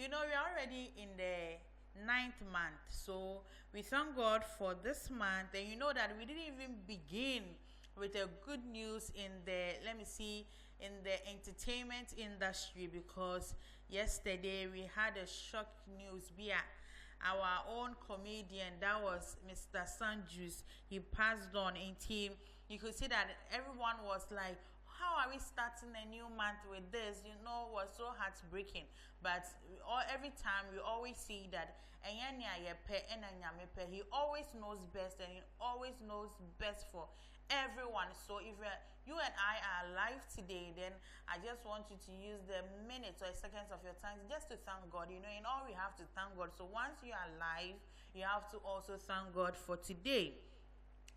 We are already in the ninth month, so we thank God for this month. And you know that we didn't even begin with a good news in the in the entertainment industry, because yesterday we had a shock news via our own comedian, that was Mr. Sanjus. He passed on in team. You could see that everyone was like, how are we starting a new month with this? Was so heartbreaking. But every time we always see that he always knows best, and he always knows best for everyone. So if you and I are alive today, then I just want you to use the minutes or seconds of your time just to thank God. In all, we have to thank God. So once you are alive, you have to also thank God for today.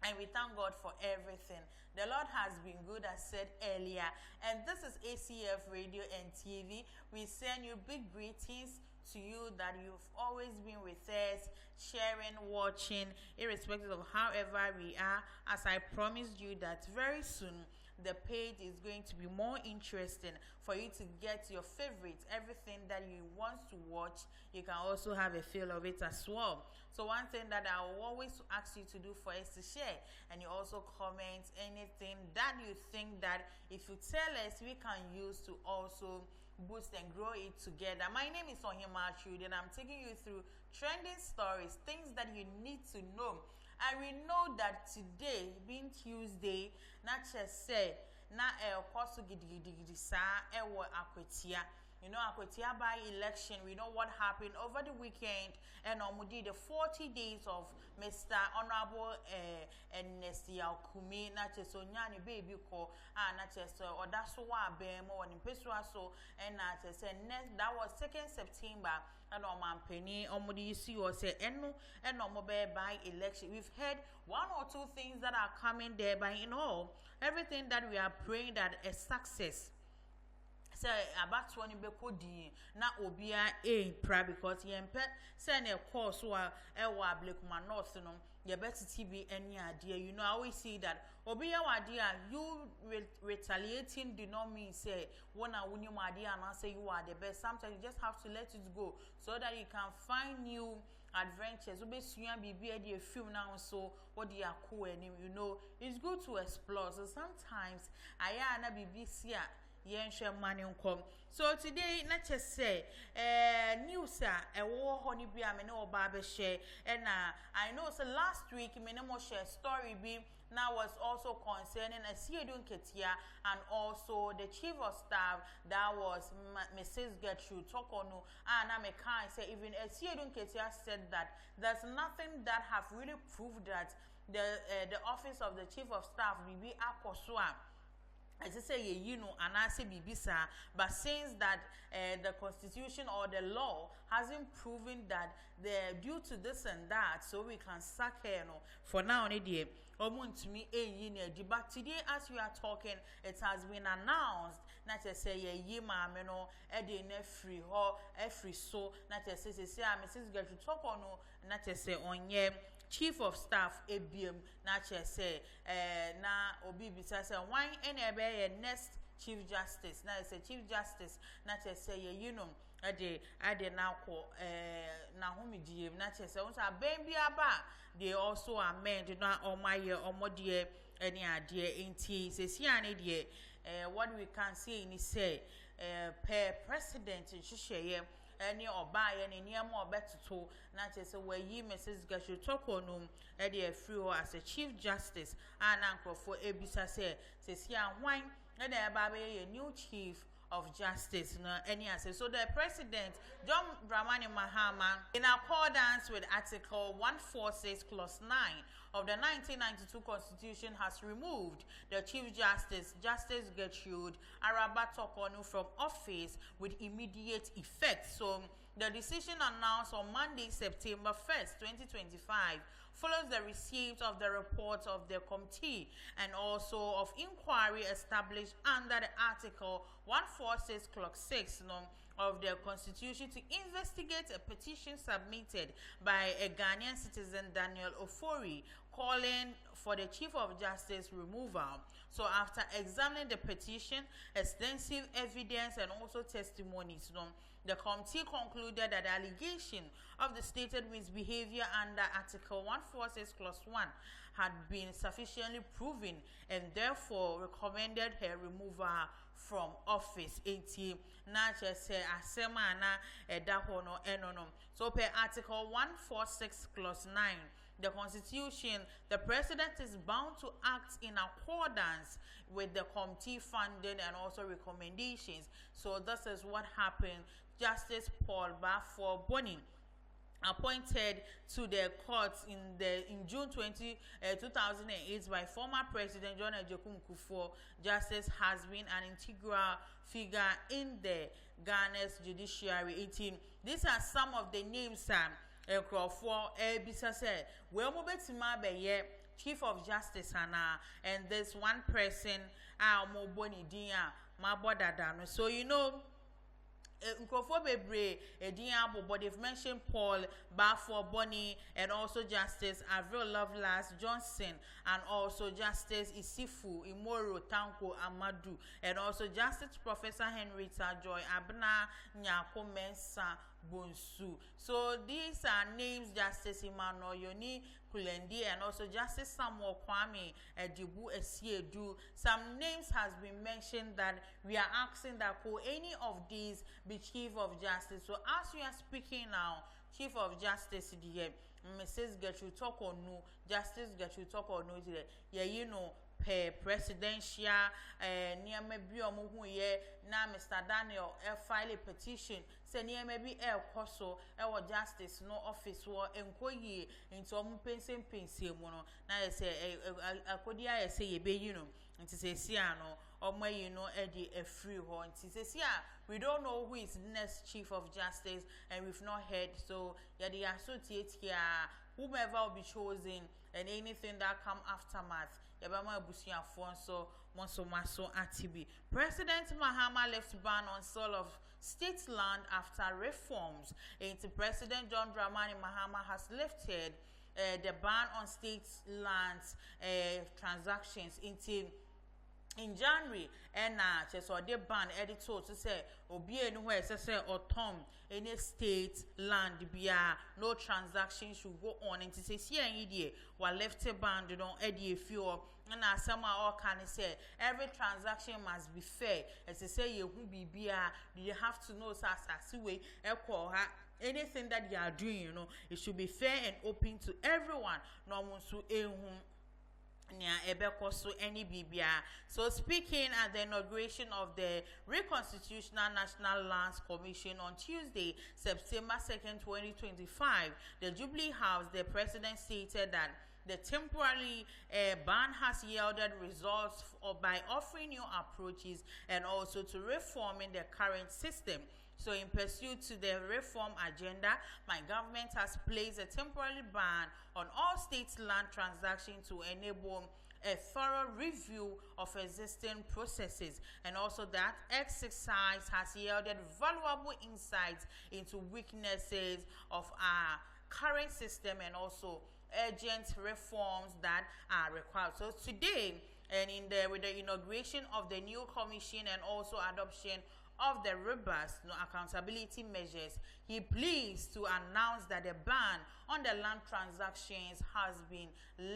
And we thank God for everything. The Lord has been good, as said earlier. And this is ACF Radio and TV. We send you big greetings to you that you've always been with us, sharing, watching, irrespective of however we are. As I promised you that very soon, the page is going to be more interesting for you to get your favorites, everything that you want to watch. You can also have a feel of it as well. So one thing that I will always ask you to do for us to share, and you also comment anything that you think that if you tell us, we can use to also boost and grow it together. My name is Ohima Chudi, and I'm taking you through trending stories, things that you need to know. And we know that today, being Tuesday, not just say, na kwaso gidigidi sa ewo akwetia. Akwetia by election, we know what happened over the weekend, and the 40 days of Mr. Honorable Ernest Kumi, not just Onyani baby ko, and not just or that's what Bemo and Pesua so, and not just that was 2nd September, and man penny, you see or say, and no by election. We've heard 1 or 2 things that are coming there, but in all, everything that we are praying that a success. Say about 20 bekodi na obia pra, because yempe say na course wa ewa Blakuma North no ye better TB any idea. I always see that obia wadia you retaliating do not mean say one a win you idea and say you are the best. Sometimes you just have to let it go so that you can find new adventures. Obesua bibi e film now, so what do you cool and it's good to explore. So sometimes aya na bibi sia so today, let's just say news war honey be a no barber share, and I know so last week minimum share story be now was also concerning a Siedun Ketia and also the chief of staff, that was Mrs. Gertrude Tokonu, and I can say even a Siedun Ketia said that there's nothing that have really proved that the office of the chief of staff will be akoswa. As I say, and I say bibisa, but since that the constitution or the law hasn't proven that they're due to this and that, so we can sack her for now. To me, but today, as we are talking, it has been announced not to say every so not to say Mrs. Gertrude Tokonu, not to say on chief of staff ABM, not to say na obi bisa say why any next chief justice. Now it's a chief justice, not to say ade now ko na homidie, not to say once a baby aba, they also amend na on my year or more dear any idea in tea says what we can see in say per president in Shishaye any or buy any near more better to not just where ye Mrs. Gertrude Tokonu free as a chief justice and uncle for Ebisa says wine and a new chief of justice any answer. So the president John Dramani Mahama, in accordance with Article 146 Clause 9 of the 1992 Constitution, has removed the Chief Justice Gertrude Araba Tokonu from office with immediate effect. So the decision announced on Monday, September 1st, 2025, follows the receipt of the report of the committee and also of inquiry established under the Article 146 Clause 6 of the Constitution to investigate a petition submitted by a Ghanaian citizen, Daniel Ofori, calling for the Chief of Justice removal. So after examining the petition, extensive evidence and also testimonies, the committee concluded that the allegation of the stated misbehavior under Article 146 Clause 1 had been sufficiently proven and therefore recommended her removal from office. So per Article 146 Clause 9, the Constitution, the President is bound to act in accordance with the committee funding and also recommendations. So this is what happened. Justice Paul Bafor Boni, appointed to the courts in June 2008 by former President John Ejekum Kufuor, justice has been an integral figure in the Ghana's judiciary. These are some of the names for Bisa said, well, Chief of Justice and this one person Moboni Dia Mabodadano. So but they've mentioned Paul Bafor Boni and also Justice Avril Lovelace Johnson and also Justice Isifu Imoro Tanko Amadu and also Justice Professor Henrietta Joy Abna Nyako Mensa Bonsu. So these are names: Justice Emmanuel Yoni Kulendi and also Justice Samuel Kwame Edibu Esiedu. Some names has been mentioned that we are asking that could any of these be Chief of Justice. So as we are speaking now, Chief of Justice Mrs. Gertrude Tokonu, Justice Gertrude Tokonu, per presidential near maybe na Mr. Daniel file a petition say near maybe koso justice no office war enkoyi into pension mono na say akodia say ye nti say siano edi a free ho nti say we don't know who is next Chief of Justice and we've not heard. So the associate here, whomever will be chosen and anything that come aftermath. President Mahama left ban on sale of state land after reforms. President John Dramani Mahama has lifted the ban on state lands transactions in January, and so they ban editor to say obi anywhere say or tom any state land bia no transaction should go on. And to say here and while left ban edi few and as some all can say every transaction must be fair. As they say you be bia, you have to know way anything that you are doing, it should be fair and open to everyone. No one So speaking at the inauguration of the Reconstitutional National Lands Commission on Tuesday, September 2nd, 2025, the Jubilee House, the president stated that the temporary ban has yielded results by offering new approaches and also to reforming the current system. So in pursuit to the reform agenda, my government has placed a temporary ban on all state land transactions to enable a thorough review of existing processes, and also that exercise has yielded valuable insights into weaknesses of our current system and also urgent reforms that are required. So today, and with the inauguration of the new commission and also adoption of the robust accountability measures, he pleased to announce that the ban on the land transactions has been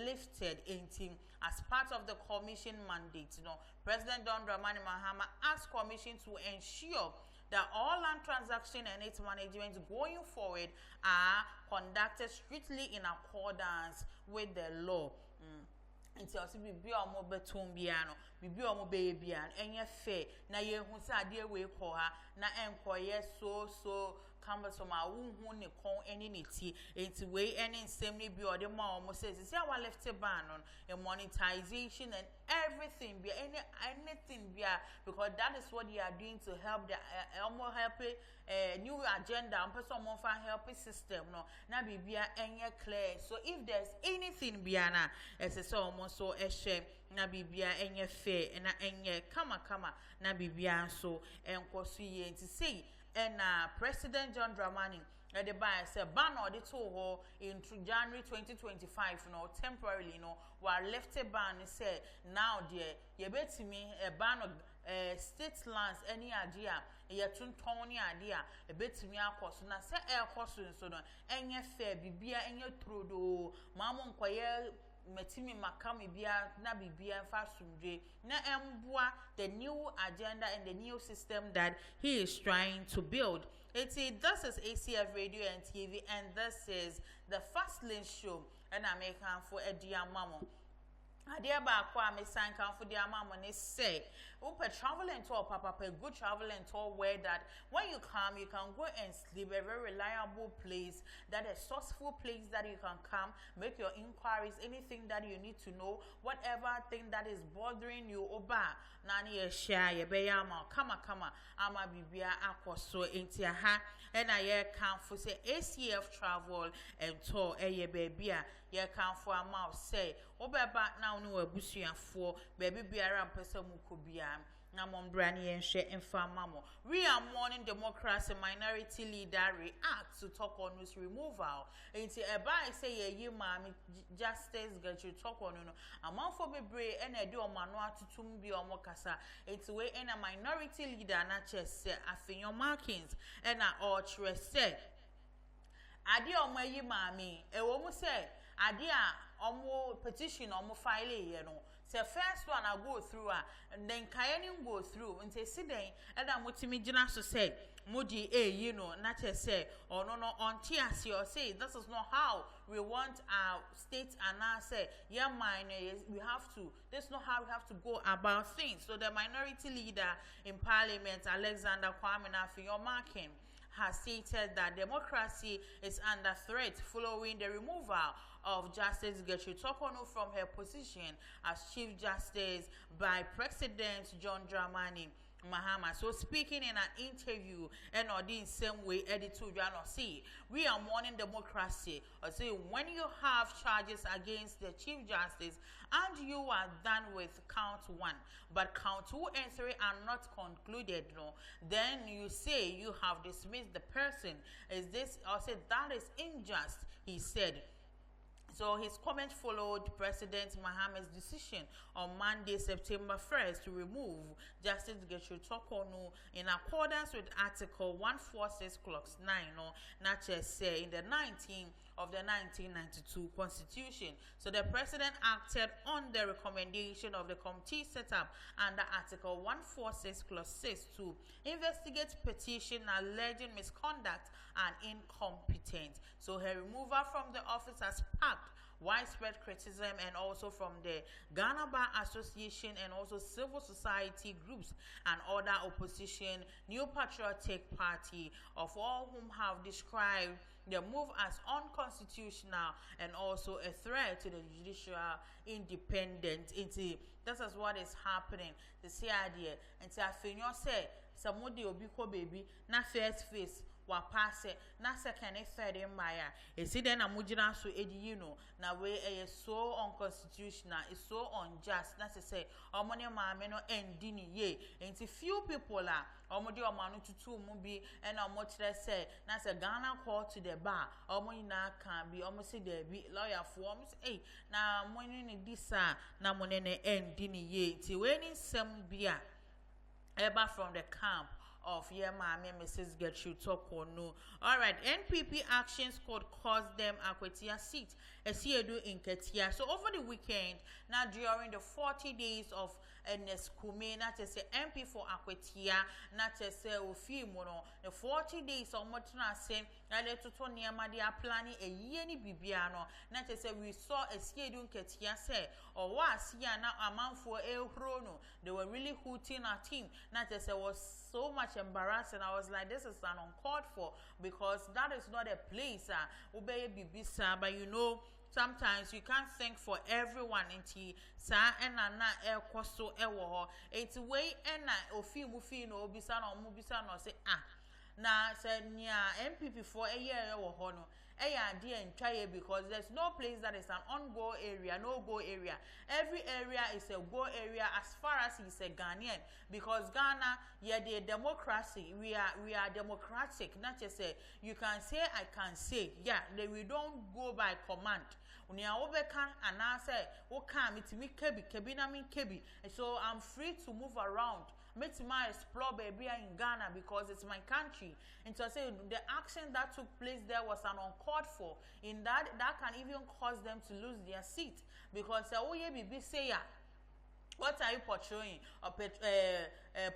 lifted as part of the commission mandate. President John Dramani Mahama asked commission to ensure that all land transaction and its management going forward are conducted strictly in accordance with the law. Nti osi bibi omo beton biano bibi omo be biano enye fe na ye hu se ade we ko ha na enkoye so cumbersome a hu ne kon eni ne ti enti we eni nsem ne bi ode ma omo say our left ban on a monetization and everything be anything be because that is what they are doing to help the help new agenda and person more for helping system na bibia enye clear. So if there's anything biana as so almost so eshe na bibia enye fair na enye kama na bibia so enkoso ye nti say and President John Dramani the buy say ban or the two in January 2025 temporarily while left a ban say now dear you bet me a ban of state lands any idea tun tony idea a bit me cost na say air cost so no any fair bibia any trodo mamon kwaye metimi makami bia na bibia fa sumdwe na emboa the new agenda and the new system that he is trying to build. This is ACF Radio and TV, and this is the Fast Lane Show, and I'm making for a dear mama. Adia ba kwa me sign kan for their mama ne say upe traveling tour papa a good traveling tour where that when you come you can go and sleep a very reliable place, that a sourceful place that you can come make your inquiries, anything that you need to know, whatever thing that is bothering you oba nani ye share ye be yama kama ama bibia akoso enti ha and I can for say ACF travel and tour ye baby ye can for a mouse say obeba now no abusuya for baby biara mpesa mukobia na mombrani and share and mamo. We are mourning democracy minority leader react to talk on news removal. Into a by say ye mommy justice get you talk on a month for me bray and a do manua to tumbi or mokasa. It's way in a minority leader not just say I your markings and I all say Adi omo yi mami e wo mu say adi a omo petition omo file ye no say first one I go through and then kayenin go through until see then and I'm mutimi gina so say mudi not just say or no on TRC or say this is not how we want our state and I say yeah mine we have to this is not how we have to go about things. So the minority leader in parliament Alexander Kwame Nafiyo Markin has stated that democracy is under threat following the removal of Justice Getru Tokono from her position as Chief Justice by President John Dramani Mahama. So speaking in an interview and or the same way editor see we are mourning democracy or say when you have charges against the Chief Justice and you are done with count 1 but count 2 and 3 are not concluded then you say you have dismissed the person. Is this or say that is unjust, he said. So his comment followed President Mahama's decision on Monday, September 1st to remove Justice Getru Tokono in accordance with Article 146 Clause 9, not just say in the 19th of the 1992 Constitution. So the President acted on the recommendation of the committee set up under Article 146 Clause 6 to investigate petition alleging misconduct and incompetence. So her removal from the office has sparked widespread criticism and also from the Ghana Bar Association and also civil society groups and other opposition New Patriotic Party, of all whom have described the move as unconstitutional and also a threat to the judicial independence. This is what is happening. The idea and I say somebody obiko baby na first face wa pass na second third in maya see then amujina so na way so unconstitutional, it's so unjust. Na say omone maame no endini ye enti few people are omodi omanu tutu mu bi and omotre say na say Ghana call to the bar omo ina kan bi omo say there be lawyer for omo say na money ni disa na money ne endini ye ti we ni sem bia ever from the camp of Mami Mrs. Getru Tokono. Alright, NPP action squad cost them Akwetia seat. Esiedu in Ketia. So over the weekend, now during the 40 days of Neskume, not to say MP for Akwetia, not to say Ofimono, the 40 days of Motuna saying that the Tutonia Madia planning a yeni bibiano, not to say we saw Esiedu in Ketia say, or was here now amount for El Rono. They were really hooting our team, not to say was so much embarrassing. I was like, this is an uncalled for because that is not a place obey bibisa, but sometimes you can't think for everyone inti sa ena na ekoso ewo ho eti we ena ofi mu fi no obisa no mu bisa no say na said nia MPP for a year or hono idea and try it because there's no place that is an on-go area, no-go area. Every area is a go area as far as he's a Ghanaian. Because Ghana, yeah, the democracy, we are democratic. Not just say you can say, I can say. Yeah, we don't go by command. When you overcome and I say, okay, it's me kebi na me kebi. So I'm free to move around. Make my explore baby in Ghana because it's my country. And so I say the action that took place there was an uncalled for. In that can even cause them to lose their seat because oh yeah, baby say yeah. What are you portraying? Or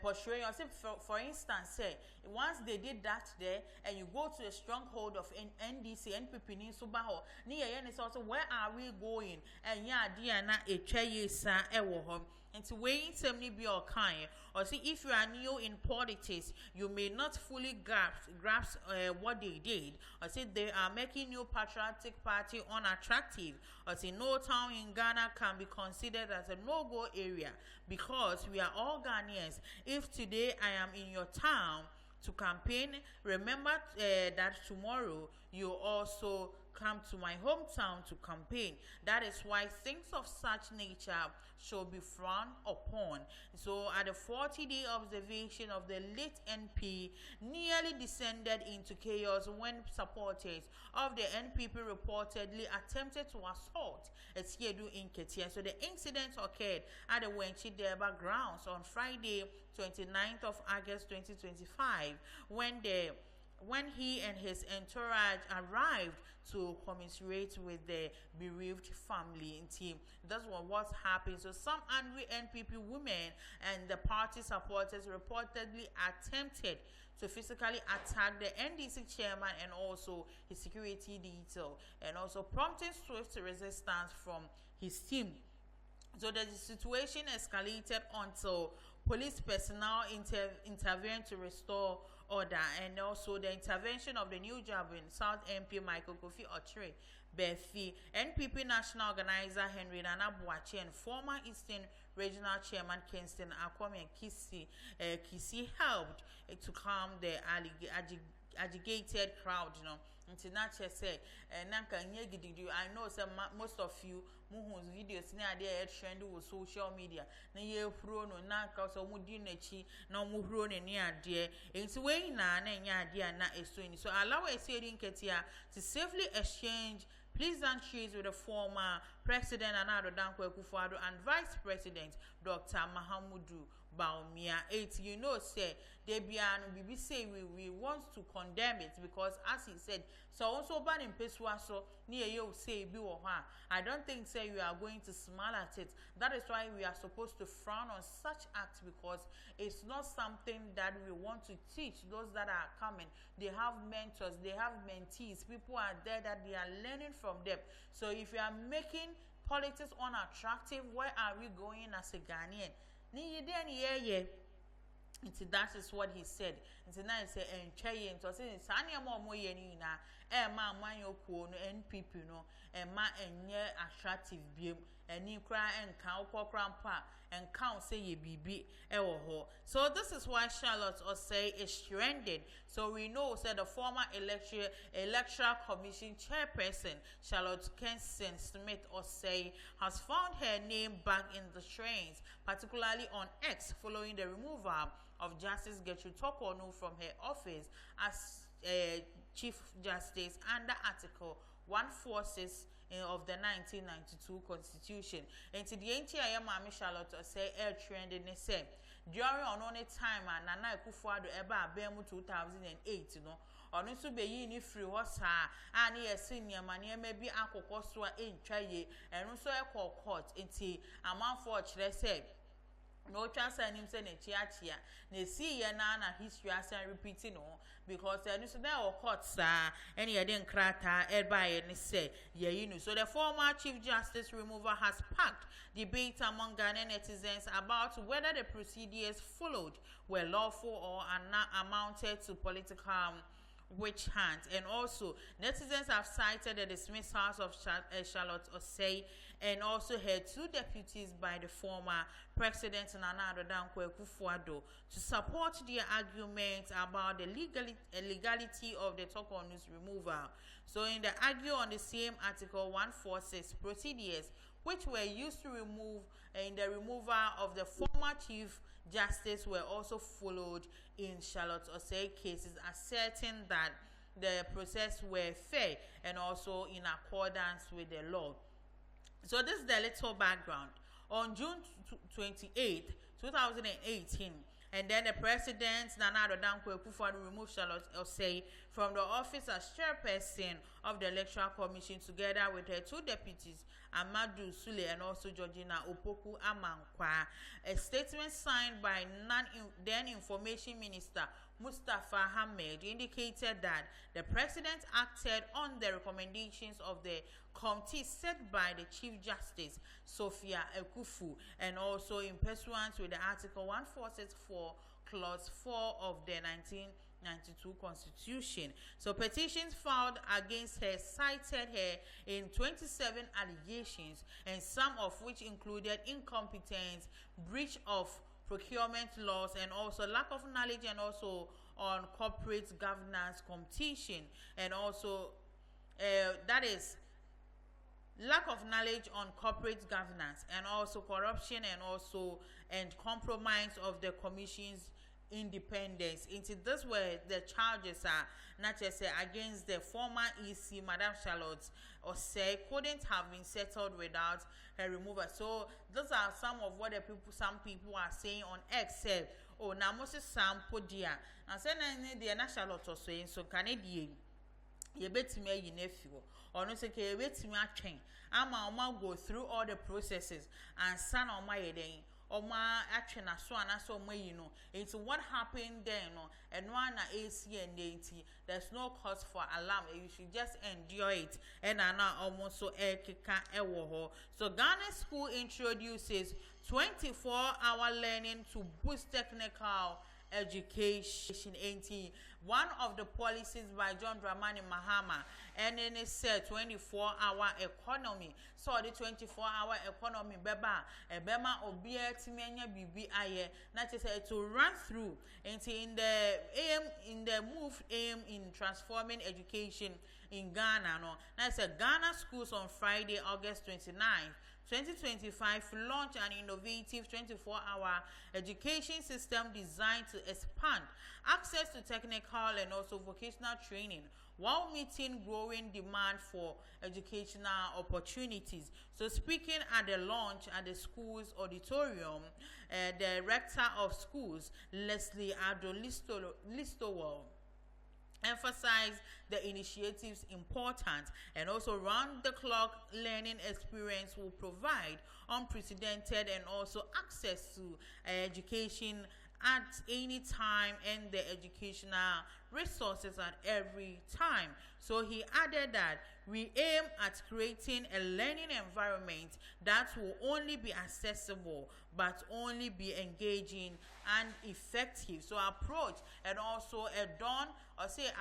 portraying? Or say for instance, say once they did that there, and you go to a stronghold of NDC, NPP, Subaho, near also where are we going? And yeah, dear, na a chaye sa ewo and to wait some be or kind. Or see if you are new in politics, you may not fully grasp what they did. Or see they are making new patriotic party unattractive. Or see no town in Ghana can be considered as a no-go area because we are all Ghanaians. If today I am in your town to campaign, remember that tomorrow you also come to my hometown to campaign. That is why things of such nature shall be frowned upon. So at the 40-day observation of the late NP nearly descended into chaos when supporters of the NPP reportedly attempted to assault Esiedu in Ketia. So the incident occurred at the Wenchi Deba grounds on Friday 29th of August 2025 when he and his entourage arrived to commiserate with the bereaved family team. That's what happened. So some angry NPP women and the party supporters reportedly attempted to physically attack the NDC chairman and also his security detail, and also prompting swift resistance from his team. So the situation escalated until police personnel intervened to restore order, and also the intervention of the new Jabin South MP Michael Kofi Ochre Befi, NPP National Organizer Henry Nana Boachi, and former Eastern Regional Chairman Kingston Akwame Kisi helped to calm the agitated crowd, Until not just say, I know some most of you whose videos now they are trending with social media. Na ye pro no na ka so mu di nachi na mu hro ne ne ade. Enti we na nya ade na esoini. So allow a saying ketia to safely exchange pleasantries with the former President Nana Danko Akufo-Addo and Vice President Dr. Mahamudu Bawumia. You know, say they be we say we want to condemn it because as he said, so also ban in Peswa so near you say be or I don't think say we are going to smile at it. That is why we are supposed to frown on such acts because it's not something that we want to teach those that are coming. They have mentors, they have mentees, people are there that they are learning from them. So if you are making politics unattractive, where are we going as a Ghanaian? That is what he said. Now he said, and Chaye, and so saying, Sanya Moyenina, ma manyo ko no NPP no, ma enye attractive beam, and you cry and cow grandpa, and count say ye bibi ho. So this is why Charlotte Osei is stranded. So we know said the former electoral commission chairperson Charlotte Kenson Smith Osei has found her name back in the trains, particularly on X, following the removal of Justice Gertrude Tokonu from her office as Chief Justice under Article 146 of the 1992 Constitution. And to the entire Mami Charlotte say air trend in the same. During on only time and Nana Akufo-Addo eba abemu 2008, on also be ni free was and a senior man maybe akoko so in try and also a court into amount for say no chance and him say chia ne see ya na history as repeating because no so there or court sir any didn't crata by any say so the former Chief Justice removal has sparked debate among Ghanaian netizens about whether the procedures followed were lawful or are not amounted to political witch hunt. And also, netizens have cited the dismissals of Charlotte Osei and also her two deputies by the former President Nana Addo Dankwa Akufo-Addo to support their argument about the legality of the Toko News removal. So in the argue on the same article 146, procedures which were used to remove in the removal of the former Chief Justice were also followed in Charlotte Osei cases, asserting that the process were fair and also in accordance with the law. So this is the little background. On June 28, 2018, and then the President Nana Addo Dankwa Akufo-Addo removed Charlotte Osei from the office as chairperson of the Electoral Commission together with her two deputies, Amadou Sule and also Georgina Opoku Amankwa. A statement signed by then Information Minister Mustafa Hamed indicated that the President acted on the recommendations of the committee set by the Chief Justice Sophia Ekufu and also in pursuance with the Article 146 Clause 4 of the 1992 Constitution. So petitions filed against her cited her in 27 allegations, and some of which included incompetence, breach of procurement laws, and also lack of knowledge and also on corporate governance competition, and also that is lack of knowledge on corporate governance, and also corruption and compromise of the commission's independence. Into this way, the charges are not just against the former EC, Madam Charlotte Osei, couldn't have been settled without her removal. So those are some of what some people are saying on X. Oh, now Moses Sampo dear. And say na Charlotte Osei so Canadian. You bet me you nephew. Or no say you bet me a train. I'ma go through all the processes and son on my day. Oma action as so and so it's what happened there, and one AC and DT. There's no cause for alarm. You should just endure it. And almost so so Ghana school introduces 24-hour learning to boost technical education. One of the policies by John Dramani Mahama, and then it said 24-hour economy. So the 24-hour economy bema obia timenya bibi aye, not just to run through in the move aim in transforming education in Ghana. No, that's a Ghana schools on Friday, August 29th. 2025 launched an innovative 24-hour education system designed to expand access to technical and also vocational training while meeting growing demand for educational opportunities. So speaking at the launch at the school's auditorium, the rector of schools, Leslie Addo Listowell, emphasize the initiative's importance, and also round-the-clock learning experience will provide unprecedented and also access to education at any time and the educational resources at every time. So he added that we aim at creating a learning environment that will only be accessible but only be engaging and effective. So approach and also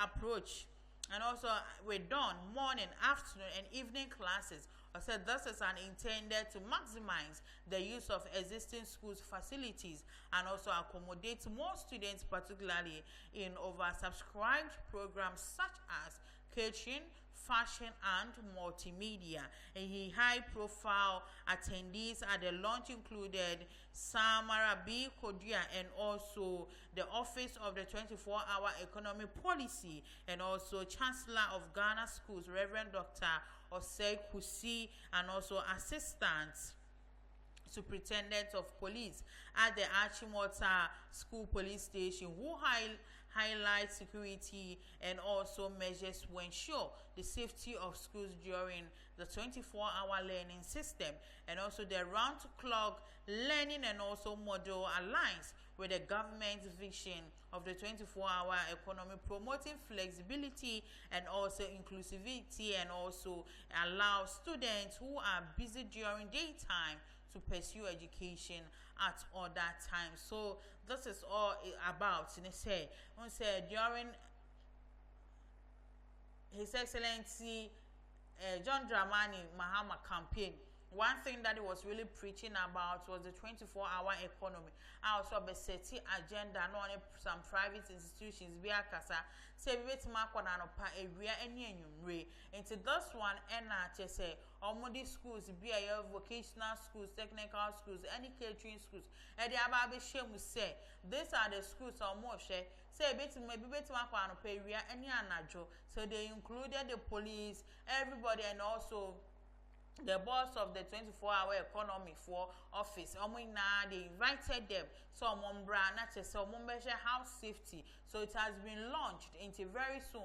approach and also with dawn, morning, afternoon and evening classes. I said this is intended to maximize the use of existing schools facilities and also accommodate more students, particularly in oversubscribed programs such as catering, fashion and multimedia. And high-profile attendees at the launch included Samara B. Kodia and also the Office of the 24-Hour Economy Policy and also Chancellor of Ghana Schools, Reverend Dr. Osei Kusi, and also Assistant Superintendent of Police at the Achimota School Police Station, who highlight security and also measures to ensure the safety of schools during the 24-hour learning system. And also the round-the-clock learning and also model aligns with the government's vision of the 24-hour economy, promoting flexibility and also inclusivity, and also allow students who are busy during daytime to pursue education at other times. So this is all about, during His Excellency John Dramani Mahama campaign, one thing that he was really preaching about was the 24-hour economy. I also be setting agenda on some private institutions be akasa say we wait mark on pa area any enyumre into this one say omodi schools be a vocational schools, technical schools, any catering schools and the ababe shemu say these are the schools or more share say bit maybe wait mark on pa area any anajo, so they included the police, everybody, and also the boss of the 24-hour economy for office. They invited them. So house safety. So it has been launched into very soon.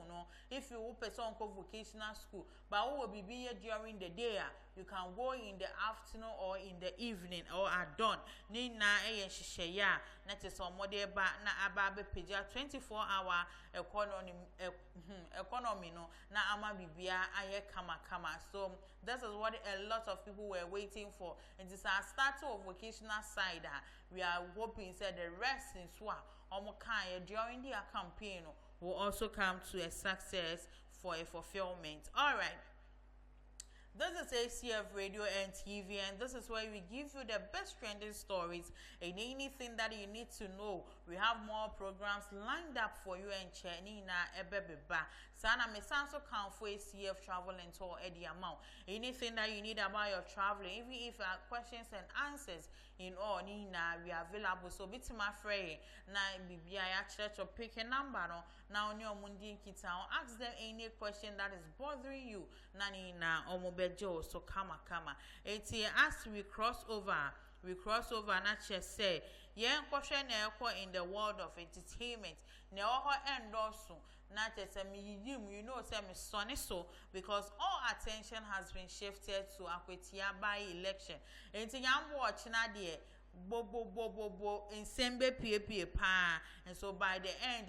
If you will person vocational school, but who will be here during the day, you can go in the afternoon or in the evening or at dawn. Nina shisheya. That is somebody na ababe peja 24-hour economy no na ama bibia aye kama. So this is what a lot of people were waiting for. It is our start of vocational side. We are hoping that the rest in Swa during their campaign will also come to a success for a fulfillment. All right. This is ACF Radio and TV, and this is where we give you the best trending stories and anything that you need to know. We have more programs lined up for you and Chenina Ebeba. Sana Mesanso count for ACF travel and tour at the amount. Anything that you need about your traveling, even if you have questions and answers in all Nina, we are available. So bit my friend na BBI church or pick a number now on your mundi kita ask them any question that is bothering you. Nanina or mobejo so kama. It's as we cross over not just say yeah question in the world of entertainment. Now end also not just you know sonny so because all attention has been shifted to Akwetia by election. Anything I'm watching there bo in sembe pie pa, and so by the end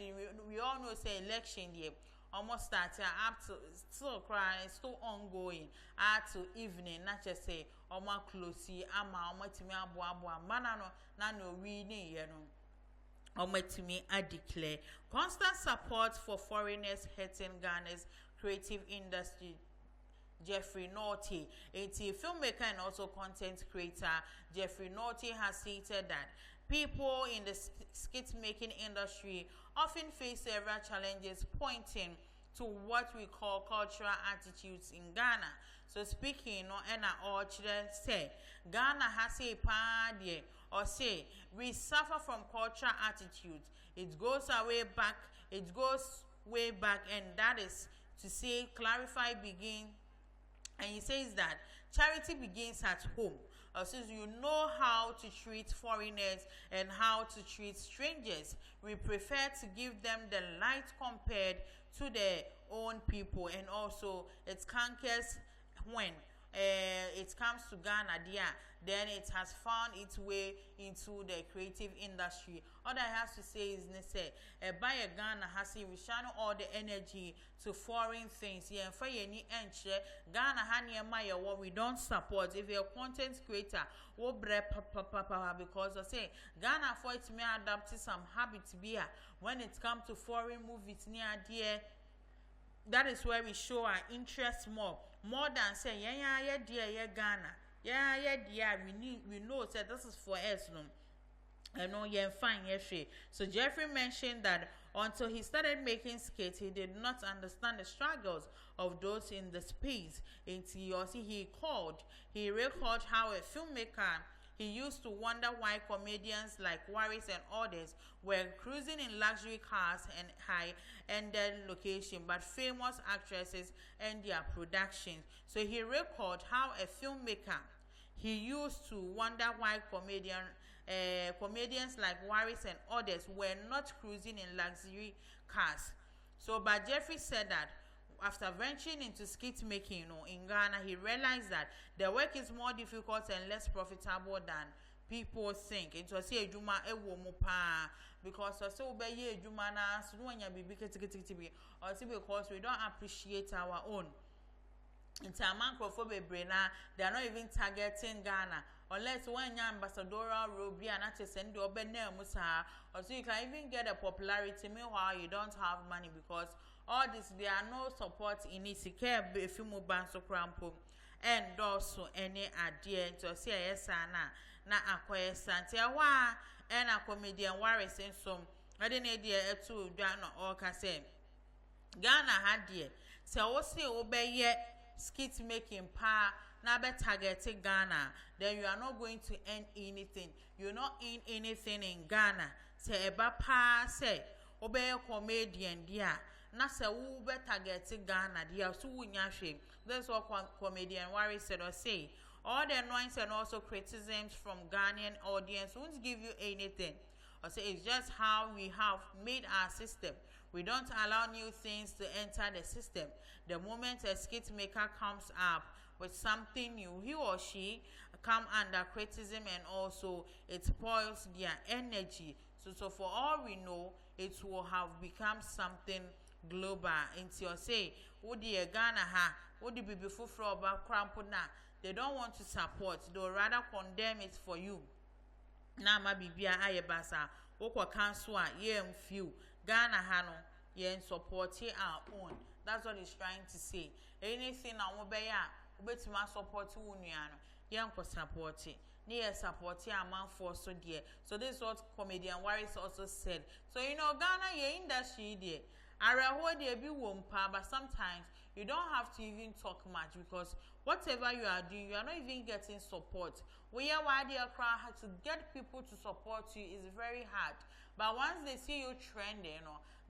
we all know say election there almost started up to still crying, still ongoing up to evening, not just say oma closey ama timi abo manano na no reading to me I declare constant support for foreigners hurting Ghana's creative industry. Jeffrey Naughty, a filmmaker and also content creator, Jeffrey Naughty has stated that people in the skit making industry often face several challenges, pointing to what we call cultural attitudes in Ghana. So speaking, and all children say Ghana has a party or say we suffer from cultural attitudes. It goes way back, and that is to say clarify begin. And he says that charity begins at home. Since you know how to treat foreigners and how to treat strangers, we prefer to give them the light compared to their own people. And also, it cankers when it comes to Ghana, then it has found its way into the creative industry. All I have to say is, by a Ghana has we channel all the energy to foreign things. Yeah, for any entry, Ghana Hania what we don't support. If you're a content creator, because I say Ghana for it may adapt some habits be when it comes to foreign movies near dear. That is where we show our interest more than say dear Ghana. We know that this is for us no. I know you're fine, So Jeffrey mentioned that until he started making skits, he did not understand the struggles of those in the space. Until he recalled how a filmmaker, he used to wonder why comedians like Waris and others were cruising in luxury cars and high-ended locations, but famous actresses and their productions. So he recalled how a filmmaker, he used to wonder why comedians like Waris and others were not cruising in luxury cars. So, but Jeffrey said that after venturing into skit making, in Ghana, he realized that the work is more difficult and less profitable than people think. It was a juma because juma because we don't appreciate our own. In they are not even targeting Ghana unless when you're ambassadorial role be an artist and do or so you can even get a popularity. Meanwhile, you don't have money because all this there are no support in it. Care if you move back so crampo and also any idea to see a yes na acquire Santia wa and a comedian worries in some. I didn't idea to Ghana or Cassam. Ghana had dear. So we'll see obey yet skit making power. Now be targeting Ghana, then you are not going to earn anything. You're not in anything in Ghana. Say eba pa say obey comedian dear. Na say who be targeting Ghana dear so wunya hwe. That's what comedian Worry said or say. All the annoyances and also criticisms from Ghanaian audience won't give you anything. Or say it's just how we have made our system. We don't allow new things to enter the system. The moment a skit maker comes up with something new, he or she come under criticism and also it spoils their energy. So for all we know, it will have become something global. Into your say, would the Ghana ha, would the be before about crampona? They don't want to support, they will rather condemn it for you. Na ma bibia ayebasa, okwa council ye few. Ghana hano yen support our own. That's what he's trying to say. Anything na wobeya ubetima support unuano yen ko support it. Near support a man for so dear. So this is what comedian Warris also said. So you know Ghana ye industry there. Araho there be wompa, but sometimes you don't have to even talk much because whatever you are doing, you are not even getting support. We are why they are crying to get people to support you is very hard. But once they see you trending,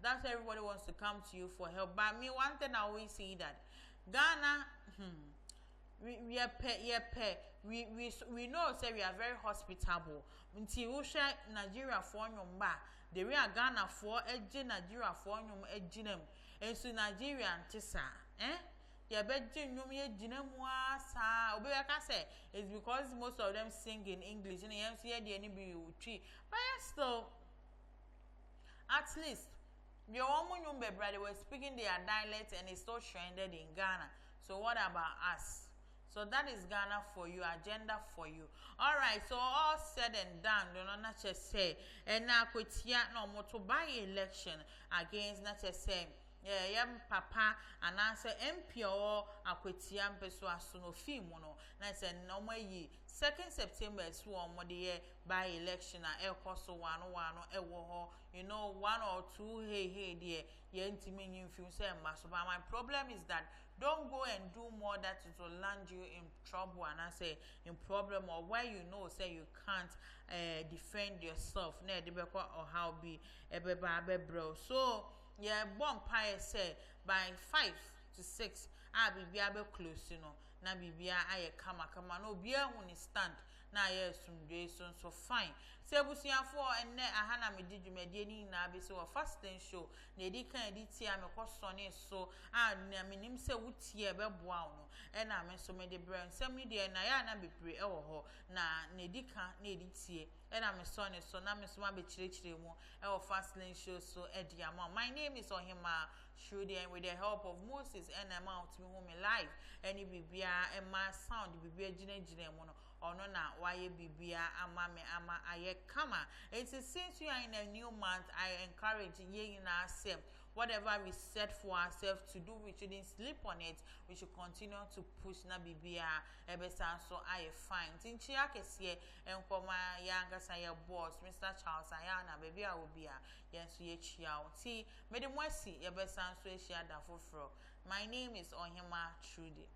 that's everybody wants to come to you for help. But me, one thing I always see that Ghana, we know say we are very hospitable. Until we share Nigeria for nyumba, the real Ghana for Nigeria for nyum ejinem, and so Nigeria antisa, ya bedje nyum ye jinemwa sa obi aka say it's because most of them sing in English and you see the any be tree. But still, at least your own they were speaking their dialect and it's so trended in Ghana. So what about us? So that is Ghana for you, agenda for you. All right, so all said and done, do not just say, and now quit no more to buy election against not just say, yeah, papa, and answer MP or Aquitiam Pesua Suno Fimono. That's a no way 2nd September swarm what the year by election at El Coso 101 or you know 1 or 2 hey dear, Yentimin few say master. But my problem is that don't go and do more that it will land you in trouble and I say in problem or where you know say you can't defend yourself or how be a bro. So yeah, bomb pie say by 5 to 6 I be able close, you know. Na bibia aye kama no bia huni stand na aye sumdwe so fine. Say busiafo enne ahana me di dwumade ni na be so fasting show na edi kan edi tia me kwosone so na me nim se wutie be boa no e na me so me de brand sem ni de na ya na bepre e wo ho na edi kan na edi tie e na me so ne so na me so ma be chire mu e wo fasting show so e di ama. My name is Ohima Shudi, and with the help of Moses and amount to me live any bibia and my sound bibia jine mono or no na why bibia ama me ama aye kama. It is since we are in a new month, I encourage ye in ourselves. Whatever we set for ourselves to do, we shouldn't sleep on it. We should continue to push na bibia ebesan so I find. Tinchia kesie and koma yanga saya boss, Mr. Charles Ayana, baby I will be a yes ye chiao. See, Medimwesi ebesan so share da fufro. My name is Ohima Trudy.